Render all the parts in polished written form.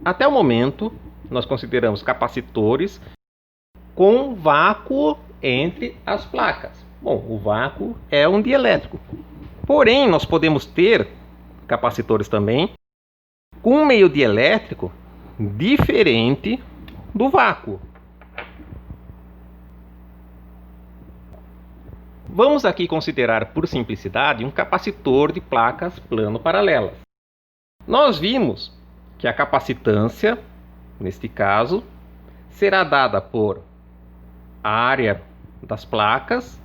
Até o momento, nós consideramos capacitores com vácuo entre as placas. Bom, o vácuo é um dielétrico. Porém, nós podemos ter capacitores também com um meio dielétrico diferente do vácuo. Vamos aqui considerar, por simplicidade, um capacitor de placas plano-paralelas. Nós vimos que a capacitância, neste caso, será dada por a área das placas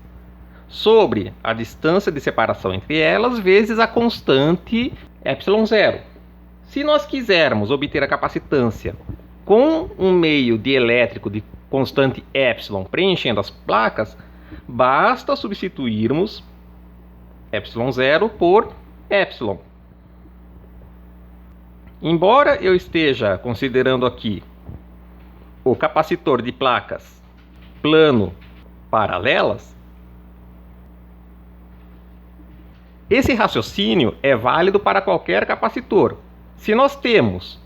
sobre a distância de separação entre elas vezes a constante ε0. Se nós quisermos obter a capacitância com um meio dielétrico de constante ε preenchendo as placas, basta substituirmos ε0 por ε. Embora eu esteja considerando aqui o capacitor de placas plano-paralelas, esse raciocínio é válido para qualquer capacitor. Se nós temos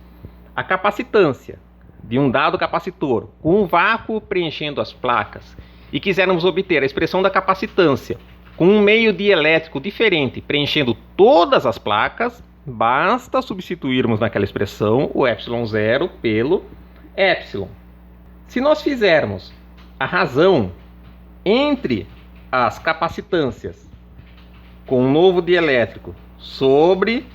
a capacitância de um dado capacitor com um vácuo preenchendo as placas e quisermos obter a expressão da capacitância com um meio dielétrico diferente preenchendo todas as placas, basta substituirmos naquela expressão o ε0 pelo ε. Se nós fizermos a razão entre as capacitâncias com um novo dielétrico sobre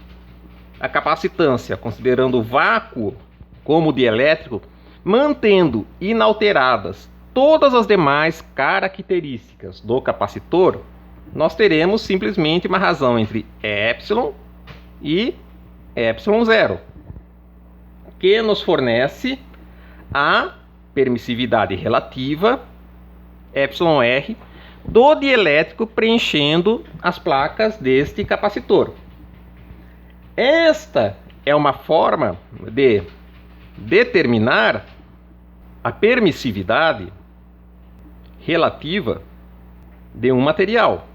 a capacitância, considerando o vácuo como dielétrico, mantendo inalteradas todas as demais características do capacitor, nós teremos simplesmente uma razão entre ε e ε0, que nos fornece a permissividade relativa, εr, do dielétrico preenchendo as placas deste capacitor. Esta é uma forma de determinar a permissividade relativa de um material.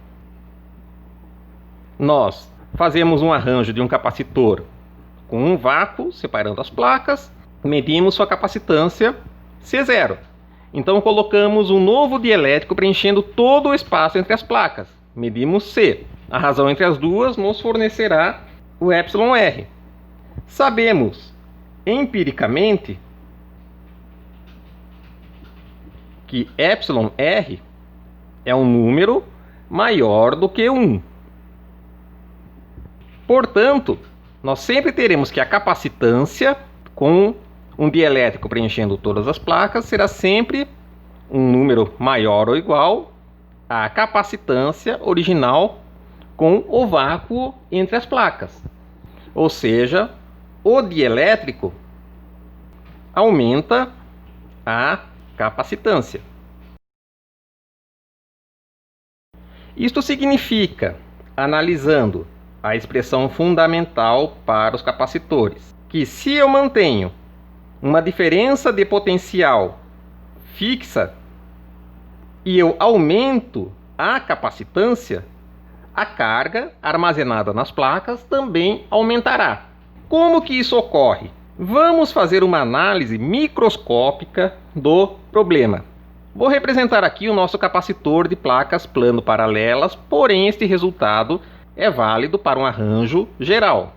Nós fazemos um arranjo de um capacitor com um vácuo separando as placas, medimos sua capacitância C0. Então colocamos um novo dielétrico preenchendo todo o espaço entre as placas, medimos C. A razão entre as duas nos fornecerá o εr. Sabemos empiricamente que εr é um número maior do que 1. Portanto, nós sempre teremos que a capacitância com um dielétrico preenchendo todas as placas será sempre um número maior ou igual à capacitância original com o vácuo entre as placas. Ou seja, o dielétrico aumenta a capacitância. Isto significa, analisando a expressão fundamental para os capacitores, que se eu mantenho uma diferença de potencial fixa e eu aumento a capacitância, a carga armazenada nas placas também aumentará. Como que isso ocorre? Vamos fazer uma análise microscópica do problema. Vou representar aqui o nosso capacitor de placas plano-paralelas, porém este resultado é válido para um arranjo geral.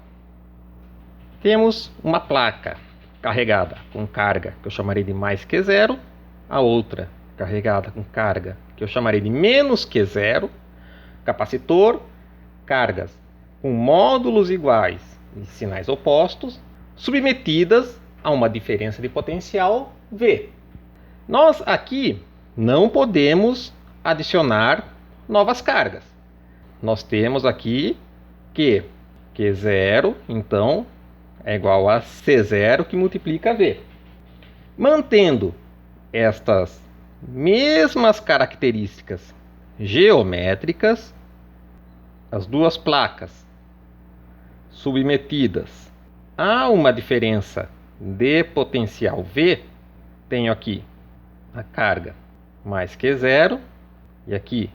Temos uma placa carregada com carga que eu chamarei de mais Q0, a outra carregada com carga que eu chamarei de menos Q0, capacitor, cargas com módulos iguais e sinais opostos, submetidas a uma diferença de potencial V. Nós aqui não podemos adicionar novas cargas. Nós temos aqui que Q0, então, é igual a C0 que multiplica V. Mantendo estas mesmas características geométricas, as duas placas submetidas a uma diferença de potencial V, tenho aqui a carga mais Q0 e aqui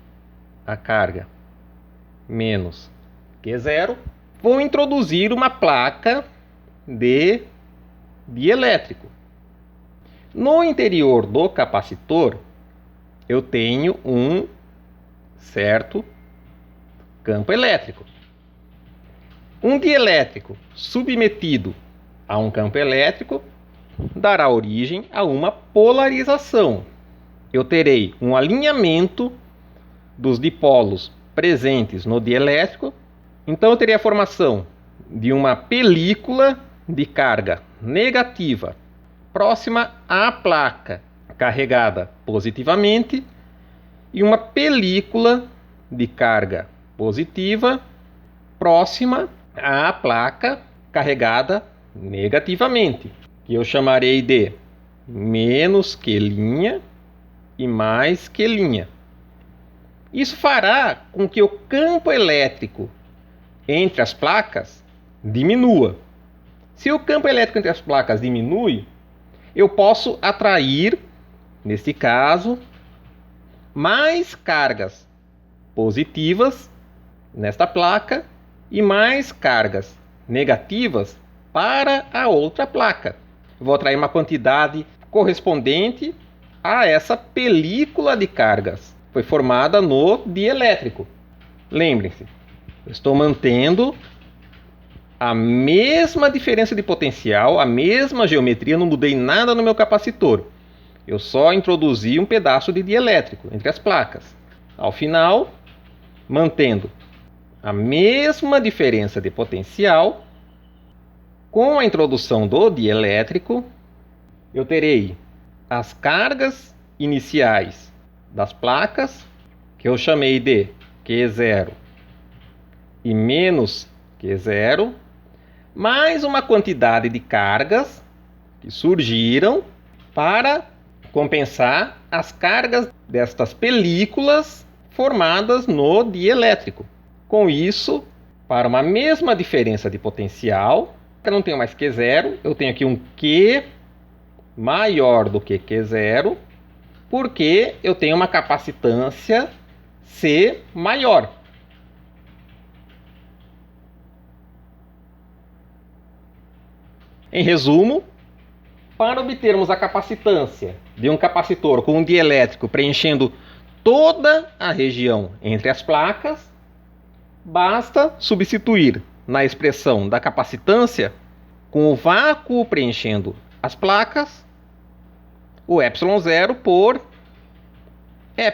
a carga menos Q0. Vou introduzir uma placa de dielétrico. No interior do capacitor, eu tenho um certo campo elétrico. Um dielétrico submetido a um campo elétrico dará origem a uma polarização. Eu terei um alinhamento dos dipolos presentes no dielétrico. Então eu teria a formação de uma película de carga negativa próxima à placa carregada positivamente e uma película de carga positiva próxima à placa carregada negativamente, que eu chamarei de menos Q' e mais Q'. Isso fará com que o campo elétrico entre as placas diminua. Se o campo elétrico entre as placas diminui, eu posso atrair, neste caso, mais cargas positivas nesta placa e mais cargas negativas para a outra placa. Vou atrair uma quantidade correspondente a essa película de cargas. Foi formada no dielétrico. Lembrem-se, eu estou mantendo a mesma diferença de potencial, a mesma geometria, não mudei nada no meu capacitor. Eu só introduzi um pedaço de dielétrico entre as placas. Ao final, mantendo a mesma diferença de potencial, com a introdução do dielétrico, eu terei as cargas iniciais das placas, que eu chamei de Q0 e menos Q0, mais uma quantidade de cargas que surgiram para compensar as cargas destas películas formadas no dielétrico. Com isso, para uma mesma diferença de potencial, eu não tenho mais Q0, eu tenho aqui um Q maior do que Q0, porque eu tenho uma capacitância C maior. Em resumo, para obtermos a capacitância de um capacitor com um dielétrico preenchendo toda a região entre as placas, basta substituir na expressão da capacitância, com o vácuo preenchendo as placas, o ε0 por ε.